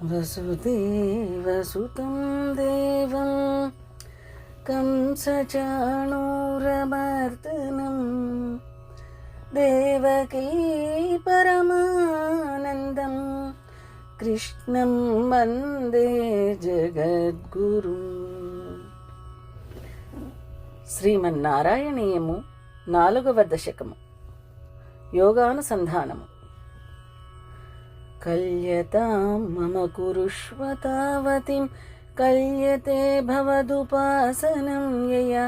వసుదేవసుతం దేవం కంసచాణూరమర్దనం దేవకీ పరమానందం కృష్ణం వందే జగద్గురుం. శ్రీమన్నారాయణీయము 4వ దశకము. యోగానుసంధానము. కల్యతాం మమ కురుష్వ తావతిం కల్యతే భవదుపాసనం యయా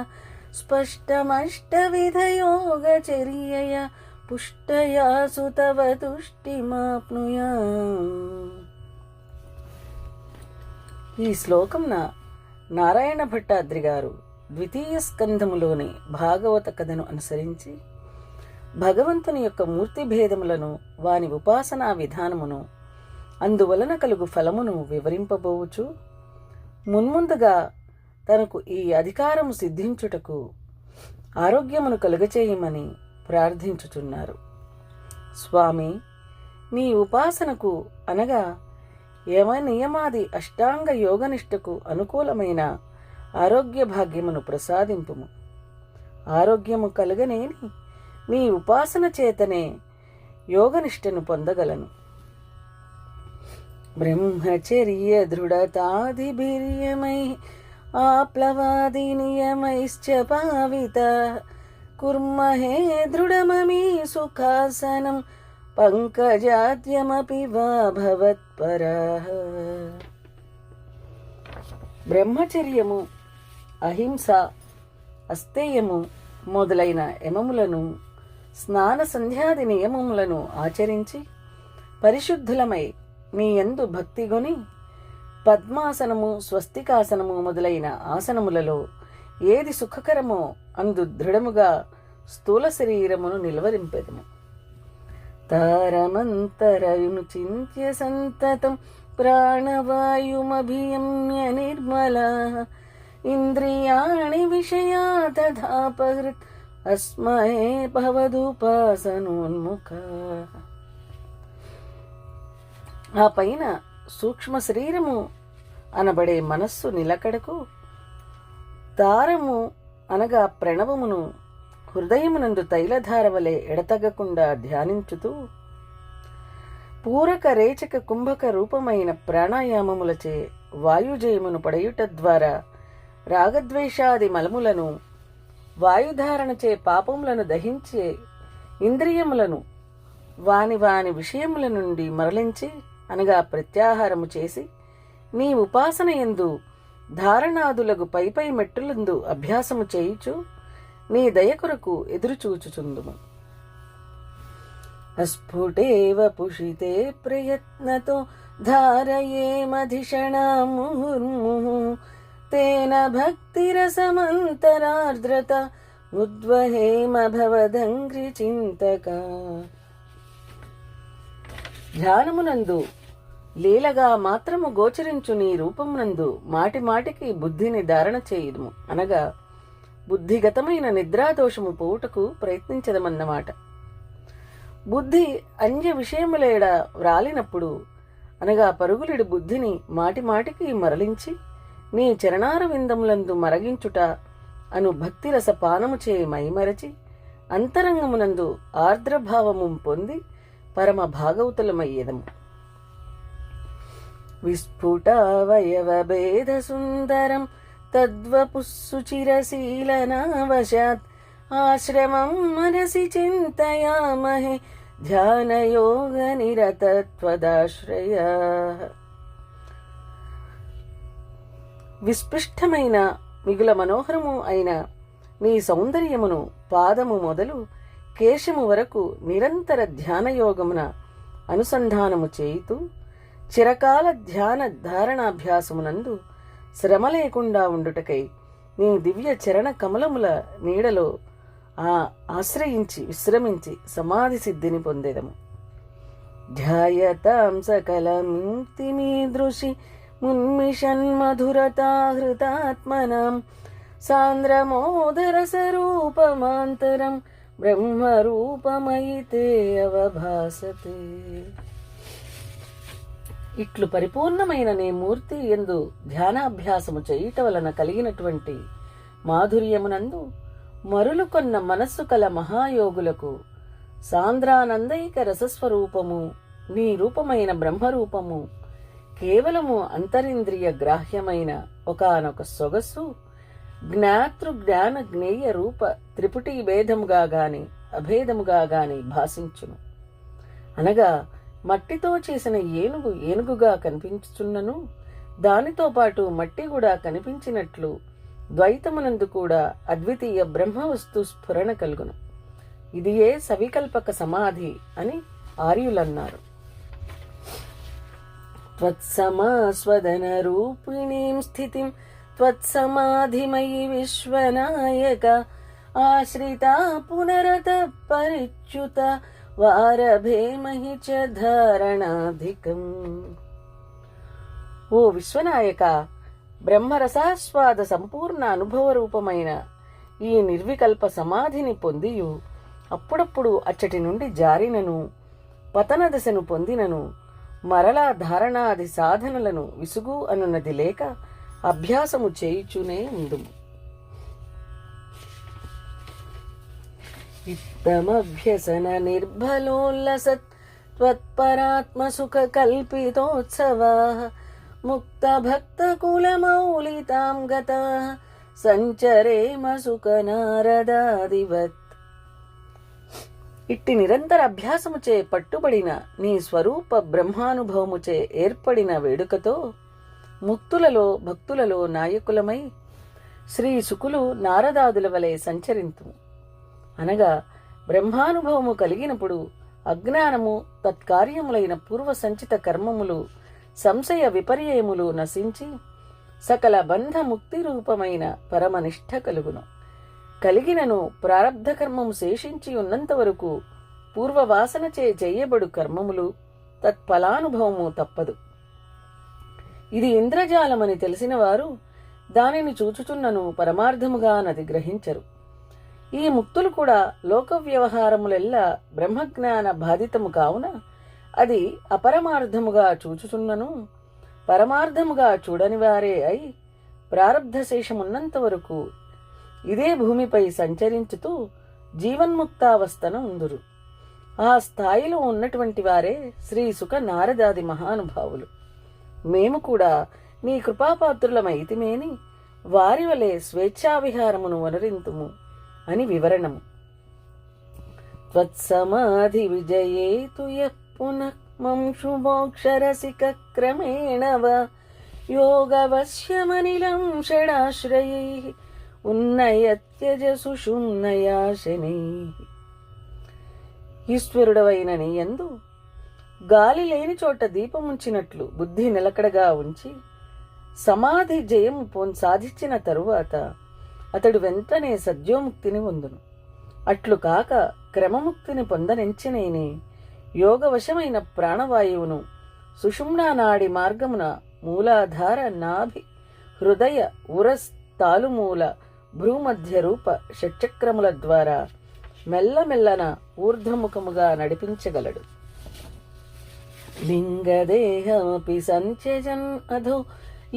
స్పష్టమష్టవిధయోగచర్యయా పుష్టయా సుతవ తుష్టిమాప్నుయాం. ఈ శ్లోకంన నారాయణ భట్టాద్రి గారు ద్వితీయ స్కంధములోని భాగవత కథను అనుసరించి భగవంతుని యొక్క మూర్తి భేదములను, వాని ఉపాసనా విధానమును, అందువలన కలుగు ఫలమును వివరింపబోవచ్చు. మున్ముందుగా తనకు ఈ అధికారము సిద్ధించుటకు ఆరోగ్యమును కలుగచేయమని ప్రార్థించుచున్నారు. స్వామి, నీ ఉపాసనకు అనగా యమనియమాది అష్టాంగ యోగనిష్టకు అనుకూలమైన ఆరోగ్య భాగ్యమును ప్రసాదింపుము. ఆరోగ్యము కలుగనేని నీ ఉపాసన చేతనే యోగనిష్టను పొందగలను. బ్రహ్మచర్య దృఢతాదిభిర్యమై ఆప్లవాది నియమైశ్చ పావిత కుర్మహే దృఢమమీ సుఖాసనం పంకజాద్యమపి వా భవత్పరః. బ్రహ్మచర్యము, అహింస, అస్తేయము మొదలైన యమములను, స్నాన సంధ్యాది నియమములను ఆచరించి పరిశుద్ధులమై నీ యందు భక్తిగొని పద్మాసనము, స్వస్తికాసనము మొదలైన ఆసనములలో ఏది సుఖకరమో అందు దృఢముగా స్థూల శరీరమును నిలవరింపెదము. తారమంతరయును చింత్య సంతతం ప్రాణవాయుమభియమ్య నిర్మలా ఇంద్రియాణి విషయా తథాపహృత్ అస్మహే భవదుపాసనోన్ముఖ. ఆ పైన సూక్ష్మ శరీరము అనబడే మనస్సు నిలకడకు తారము అనగా ప్రణవమును హృదయమునందు తైలధార వలె ఎడతగకుండా ధ్యానించుతూ పూరక రేచక కుంభక రూపమైన ప్రాణాయామములచే వాయుజయమును పడయుట ద్వారా రాగద్వేషాది మలములను, వాయుధారణచే పాపములను దహించే ఇంద్రియములను వాని వాని విషయముల నుండి మరలించి అనగా ప్రత్యాహారము చేసి నీ ఉపాసన యందు ధారణాదులకు పైపై మెట్టులందు అభ్యాసము చేయుచు నీ దయ కొరకు ఎదురుచూచుచుందుము. అస్ఫుటేవ పుషితే ప్రయత్నతో ధారయేమధిషణా ముహుర్ముహు తేన భక్తిరసమంతరార్ద్రత ఉద్వహేమ భవదంగ్రి చింతక. ధ్యానమునందు లీలగా మాత్రము గోచరించు నీ రూపమునందు మాటి మాటికి బుద్ధిని ధారణ చేయుదుము అనగా బుద్ధిగతమైన నిద్రాదోషము పోవుటకు ప్రయత్నించదమన్నమాట. బుద్ధి అన్య విషయములేడ వ్రాలినప్పుడు అనగా పరుగులిడి బుద్ధిని మాటి మాటికి మరలించి నీ చరణార విందములందు మరగించుట అను భక్తిరస పానము చే మైమరచి అంతరంగమునందు ఆర్ద్రభావము పొంది పరమ భాగవతులమయ్యేదము. విస్ఫుటావయవ భేద సుందరం తద్వపుస్సుచిరశీలనావశాత్ ఆశ్రమం మనసి చింతయామహే ధ్యానయోగ నిరతత్వదాశ్రయ. విస్పృష్టమైన మిగుల మనోహరము అయిన నీ సౌందర్యమును పాదము మొదలు కేశము వరకు నిరంతర ధ్యానయోగమున అనుసంధానము చేయుతూ చిరకాల ధ్యాన ధారణాభ్యాసమునందు శ్రమ లేకుండా ఉండుటకై నీ దివ్య చరణ కమలముల నీడలో ఆశ్రయించి విశ్రమించి సమాధి సిద్ధిని పొందేదము. ధ్యాయతాం సకలముక్తిమీదృశి మున్మిషన్మధురతాహృతాత్మనాం సాంద్రమోదరసరూపమాంతరం బ్రహ్మరూపమయితే అవభాసతే. ఇట్లు పరిపూర్ణమైన నీ మూర్తి యందు ధ్యానాభ్యాసము చేయుట వలన కలిగినటువంటి మాధుర్యమునందు మరులు కొన్న మనస్సు కల మహాయోగులకు సాంద్రానందైక రసస్వరూపము నీ రూపమైన బ్రహ్మరూపము కేవలము అంతరింద్రియ గ్రాహ్యమైన ఒకానొక సొగస్సు జ్ఞాతృ జ్ఞాన జ్ఞేయ రూప త్రిపుటి భేదముగా గాని అభేదముగా గాని భాషించును. అనగా మట్టితో చేసిన ఏనుగు ఏనుగుగా కనిపించుచున్నను దానితో పాటు మట్టి కూడా కనిపించినట్లు ద్వైతమునందు కూడా అద్వితీయ బ్రహ్మవస్తు స్ఫురణ కలుగును. ఇదియే సవికల్పక సమాధి అని ఆర్యులన్నారు. త్వత్సమాస్వదన రూపిణీం స్థితిం త్వత్సమాధిమయి విశ్వనాయక ఆశ్రితా పునరత పరిచ్యుత వారభేమహి చ ధారణాధికం. ఓ విశ్వనాయక, బ్రహ్మరసాస్వాద సంపూర్ణ అనుభవ రూపమైన ఈ నిర్వికల్ప సమాధిని పొందియు అప్పుడప్పుడు అచ్చటి నుండి జారినను పతన దశను పొందినను మరలా ధారణాది సాధనలను విసుగు అనున్నది లేక అభ్యాసము చేయుచునే ఉండుము. ఇత్తమభ్యసన నిర్భలోల్లసత్ త్వత్పరాత్మ సుఖ కల్పితోత్సవా ముక్త భక్త కులమౌలితాం గతా సంచరేమ సుఖ నారదాదివత్. ఇట్టి నిరంతర అభ్యాసముచే పట్టుబడిన నీ స్వరూప బ్రహ్మానుభవముచే ఏర్పడిన వేడుకతో ముక్తులలో భక్తులలో నాయకులమై శ్రీ శుకులు నారదాదుల వలె సంచరింతుము. అనగా బ్రహ్మానుభవము కలిగినప్పుడు అజ్ఞానము తత్కార్యములైన పూర్వ సంచిత కర్మములు సంశయ విపర్యయములు నశించి సకల బంధ ముక్తి రూపమైన పరమనిష్ఠ కలుగును. కలిగినను ప్రారబ్ధ కర్మము శేషించి ఉన్నంత వరకు పూర్వవాసనచే చేయబడు కర్మములు తత్ఫలానుభవము తప్పదు. ఇది ఇంద్రజాలమని తెలిసిన వారు దానిని చూచుచున్నను పరమార్థముగా నది గ్రహించరు. ఈ ముక్తులు కూడా లోక వ్యవహారములెల్లా బ్రహ్మజ్ఞాన బాధితము కావున అది అపరమార్థముగా చూచుచున్నను పరమార్థముగా చూడని వారే అయి ప్రారబ్ధ శేషమున్నంత వరకు ఇదే భూమిపై సంచరించుతూ జీవన్ముక్తావస్థను ఉందురు. ఆ స్థాయిలో ఉన్నటువంటి వారే శ్రీ సుఖ నారదాది మహానుభావులు. మేము కూడా నీ కృపాపాత్రులమైతిమేని వారి వలె స్వేచ్ఛావిహారమును వనరింతుము అని వివరణము. త్వత్సమాధి విజయేతు యః పునః మంశుమోక్షరసిక క్రమేణ వా యోగవశ్యమనిలం షడాశ్రయైః ఉన్నయత్యజ సుషుమ్నయాశనైః. ఈశ్వరుడవైన నీ యందు గాలి లేని చోట దీపముంచినట్లు బుద్ధి నిలకడగా ఉంచి సమాధి జయము సాధించిన తరువాత అతడు వెంటనే సద్యోముక్తిని పొందును. అట్లు కాక క్రమముక్తిని పొందనెంచినేని యోగవశమైన ప్రాణవాయువును సుషుమ్నా నాడి మార్గమున మూలాధార నాభి హృదయ ఉరస్ తాలుమూల భ్రూమధ్య రూప షట్చక్రముల ద్వారా మెల్లమెల్లన ఊర్ధ్వముఖముగా నడిపించగలడు. లింగదేహమపి సంత్యజన్ అధో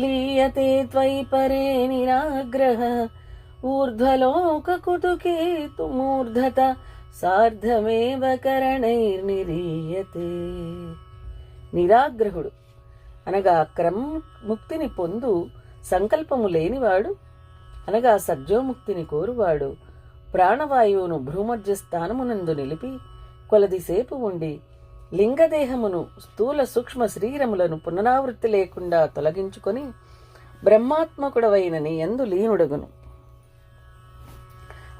లీయతే త్వయి పరే నిరాగ్రహ ఊర్ధ్వలోక కుతుకేతు మూర్ధత సార్ధమేవ కరణైర్నిరీయతే. నిరాగ్రహుడు అనగా క్రమముక్తిని పొందు సంకల్పము లేనివాడు అనగా సజ్జోముక్తిని కోరువాడు ప్రాణవాయువును భ్రూమధ్య స్థానమునందు నిలిపి కొలదిసేపు ఉండి లింగదేహమును స్థూల సూక్ష్మ శరీరములను పునరావృత్తి లేకుండా తొలగించుకొని బ్రహ్మాత్మకుడవైన నీ యందు లీనుడగును.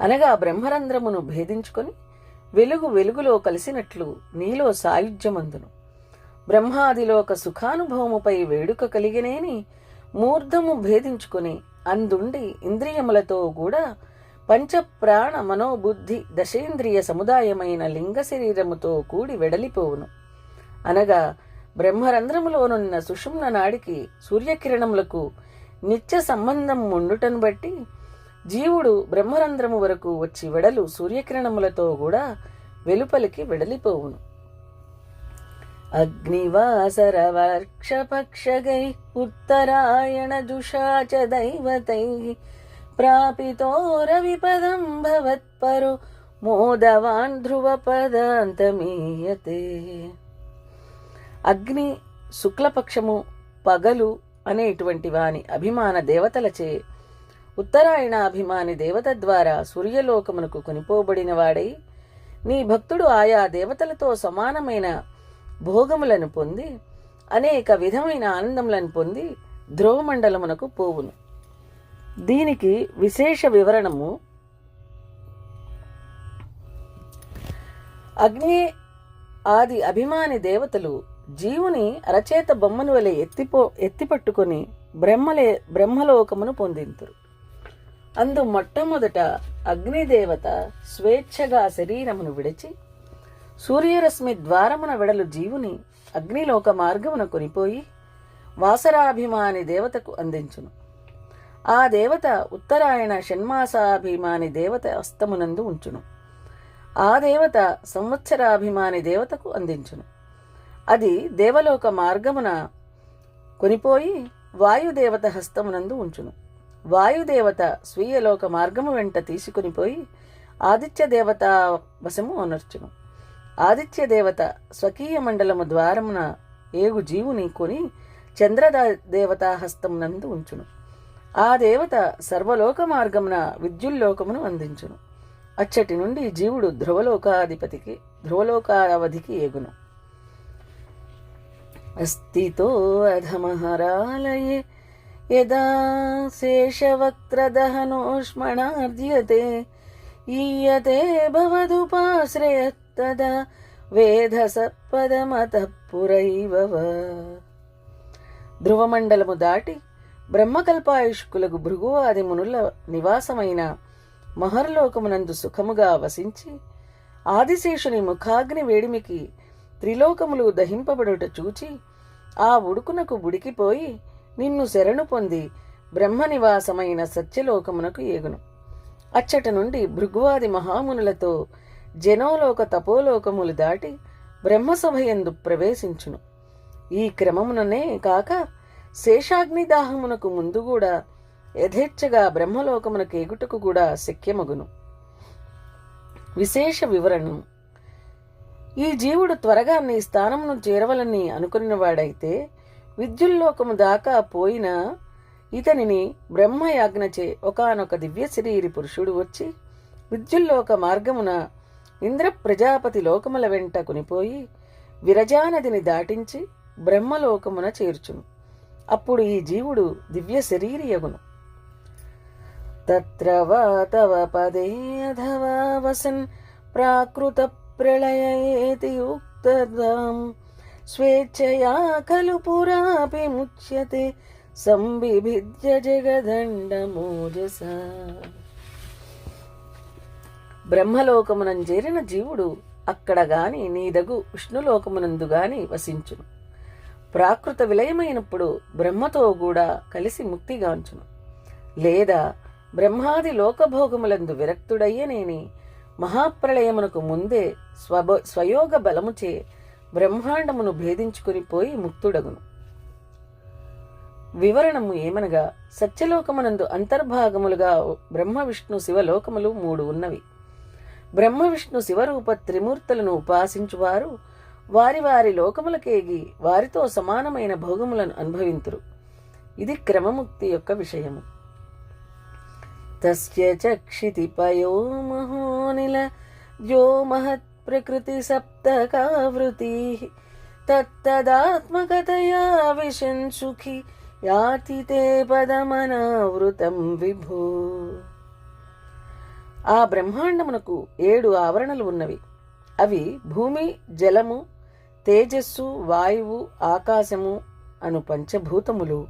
అనగా బ్రహ్మరంధ్రమును భేదించుకొని వెలుగు వెలుగులో కలిసినట్లు నీలో సాయుధ్యమందును. బ్రహ్మాదిలోక సుఖానుభవముపై వేడుక కలిగినేని మూర్ధము భేదించుకొని అందుండి ఇంద్రియములతో కూడా పంచప్రాణ మనోబుద్ధి దశేంద్రియ సముదాయమైన లింగ శరీరముతో కూడి వెడలిపోవును. అనగా బ్రహ్మరంధ్రములోనున్న సుషుమ్న నాడికి సూర్యకిరణములకు నిత్య సంబంధం ఉండుటను బట్టి జీవుడు బ్రహ్మరంధ్రము వరకు వచ్చి వెడలు సూర్యకిరణములతో కూడా వెలుపలికి వెడలిపోవును. అగ్నివాసరవర్క్షపక్షగై ఉత్తరాయణజుషా చ దైవతై ప్రాపితో రవిపదం భవత్పరో మోదవాన్ ధ్రువపదాంతమీయతే. అగ్ని, శుక్లపక్షము, పగలు అనేటువంటి వాని అభిమాన దేవతలచే ఉత్తరాయణ అభిమాని దేవత ద్వారా సూర్యలోకమునకు కొనిపోబడిన వాడై నీ భక్తుడు ఆయా దేవతలతో సమానమైన భోగములను పొంది అనేక విధమైన ఆనందములను పొంది ధ్రువమండలమునకు పోవును. దీనికి విశేష వివరణము అగ్ని ఆది అభిమాని దేవతలు జీవుని అరచేత బొమ్మను వలె ఎత్తిపట్టుకొని బ్రహ్మలోకమును పొందింతురు. అందు మొట్టమొదట అగ్నిదేవత స్వేచ్ఛగా శరీరమును విడిచి సూర్యరశ్మి ద్వారమున వెడలు జీవుని అగ్నిలోక మార్గమున కొనిపోయి వాసరాభిమాని దేవతకు అందించును. ఆ దేవత ఉత్తరాయణ షణ్మాసాభిమాని దేవత హస్తమునందు ఉంచును. ఆ దేవత సంవత్సరాభిమాని దేవతకు అందించును. అది దేవలోక మార్గమున కొనిపోయి వాయుదేవత హస్తమునందు ఉంచును. వాయుదేవత స్వీయలోక మార్గము వెంట తీసుకొనిపోయి ఆదిత్య దేవత వశము అనర్చును. ఆదిత్య దేవత స్వకీయ మండలము ద్వారమున ఏగు జీవుని కొని చంద్రదేవతా హస్తమునందు ఉంచును. ఆ దేవత సర్వలోక మార్గమున విద్యుల్లోకమును అందించును. అచ్చటి నుండి జీవుడు ధ్రువలోకావధికి ఏగును. అస్థితో అధమహరాలయే యదా శేషవక్త్రదహనోష్మణార్జ్యతే ఈయతే భవదుపాశ్రయత్తదా వేధసత్పదమతః పురైవ. ధ్రువమండలము దాటి బ్రహ్మకల్పాయుష్కులకు భృగువాది మునుల నివాసమైన మహర్లోకమునందు సుఖముగా వసించి ఆదిశేషుని ముఖాగ్ని వేడిమికి త్రిలోకములు దహింపబడుట చూచి ఆ ఉడుకునకు బుడికిపోయి నిన్ను శరణు పొంది బ్రహ్మనివాసమైన సత్యలోకమునకు ఏగును. అచ్చట నుండి భృగువాది మహామునులతో జనోలోక తపోలోకములు దాటి బ్రహ్మసభయందు ప్రవేశించును. ఈ క్రమముననే కాక శేషాగ్నిదాహమునకు ముందు కూడా యథేచ్ఛగా బ్రహ్మలోకమునకు ఎగుటకు కూడా శక్యమగును. విశేష వివరణం. ఈ జీవుడు త్వరగా నీ స్థానమును చేరవలని అనుకున్నవాడైతే విద్యుల్లోకము దాకా పోయినా ఇతనిని బ్రహ్మయాజ్ఞచే ఒకానొక దివ్య శరీరి పురుషుడు వచ్చి విద్యుల్లోక మార్గమున ఇంద్ర ప్రజాపతి లోకముల వెంట కొనిపోయి విరజానదిని దాటించి బ్రహ్మలోకమున చేర్చును. అప్పుడు ఈ జీవుడు దివ్య శరీరియగును. తత్ర వా తవ పదే అధవా వసన్ ప్రాకృత ప్రళయేతి ఉక్తదాం స్వేచ్ఛయా ఖలు పురాపి ముచ్యతే సంవిభిద్య జగదండమోజస. బ్రహ్మలోకమునంజేరిన జీవుడు అక్కడ గాని నీదగు విష్ణులోకమునందు గాని వసించును. ప్రాకృత విలయమైనప్పుడు బ్రహ్మతో కూడా కలిసి ముక్తిగాంచును. లేదా బ్రహ్మాది లోకభోగములందు విరక్తుడయ్యనేని మహాప్రళయమునకు ముందే స్వయోగ బలముచే బ్రహ్మాండమును భేదించుకుని పోయి ముక్తుడగును. వివరణము ఏమనగా సత్యలోకమునందు అంతర్భాగములుగా బ్రహ్మ విష్ణు శివలోకములు 3 ఉన్నవి. బ్రహ్మ విష్ణు శివరూప త్రిమూర్తులను ఉపాసించువారు వారి వారి లోకములకేగి వారితో సమానమైన భోగములను అనుభవింతురు. ఇది క్రమముక్తి యొక్క విషయము. తస్య చక్షితిపయో మహోనిల జో మహత్ ప్రకృతి సప్తకావృతి తత్తదాత్మకతయా విశన్ సుఖి యాతి తే పదమనావృతం విభో. ఆ బ్రహ్మాండమునకు 7 ఆవరణలు ఉన్నవి. అవి భూమి, జలము, తేజస్సు, వాయువు, ఆకాశము అను పంచభూతములు,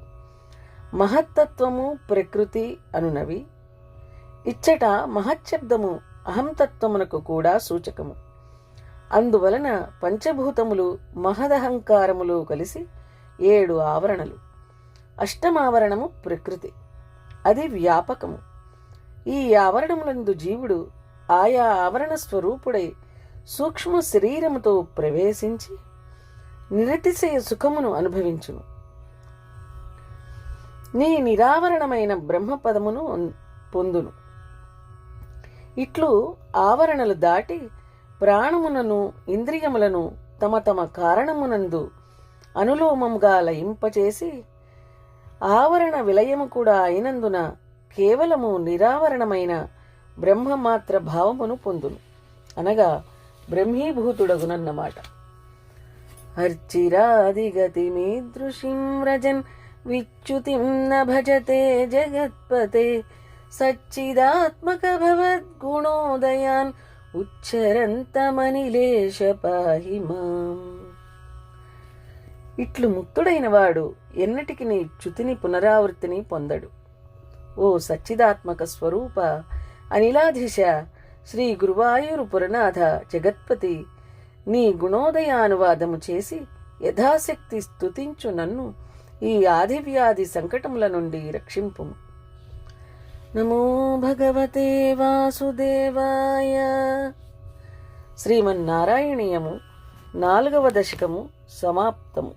మహత్తత్వము, ప్రకృతి అనునవి. ఇచ్చట మహచ్చబ్దము అహంతత్వమునకు కూడా సూచకము. అందువలన పంచభూతములు మహదహంకారములు కలిసి 7 ఆవరణలు. అష్టమావరణము ప్రకృతి, అది వ్యాపకము. ఈ ఆవరణములందు జీవుడు ఆయా ఆవరణ స్వరూపుడై సూక్ష్మ శరీరముతో ప్రవేశించి నిరతిశయ సుఖమును అనుభవించును. నీ నిరావరణమైన బ్రహ్మపదమును పొందును. ఇట్లు ఆవరణలు దాటి ప్రాణములను ఇంద్రియములను తమ తమ కారణమునందు అనులోమముగా లయింపచేసి ఆవరణ విలయము కూడా అయినందున కేవలము నిరావరణమైన బ్రహ్మమాత్ర భావమును పొందును, అనగా బ్రహ్మీభూతుడగునన్నమాట. అర్చిరాదిగతిమీదృశిం వ్రజన్ విచ్యుతిం న భజతే జగత్పతే సచ్చిదాత్మక భవద్గుణోదయాన్ ఉచ్చరంతమనిలేశ పాహి మాం. ఇట్లు ముక్తుడైన వాడు ఎన్నటికి నీ చ్యుతిని పునరావృత్తిని పొందడు. ఓ సచ్చిదాత్మక స్వరూప అనిలాధీశ శ్రీ గురువాయూరు పురనాథ జగత్పతి, నీ గుణోదయానువాదము చేసి యథాశక్తి స్తుతించు నన్ను ఈ ఆదివ్యాధి సంకటముల నుండి రక్షింపు. నమో భగవతే వాసుదేవాయ. శ్రీమన్నారాయణీయము 4వ దశకము సమాప్తము.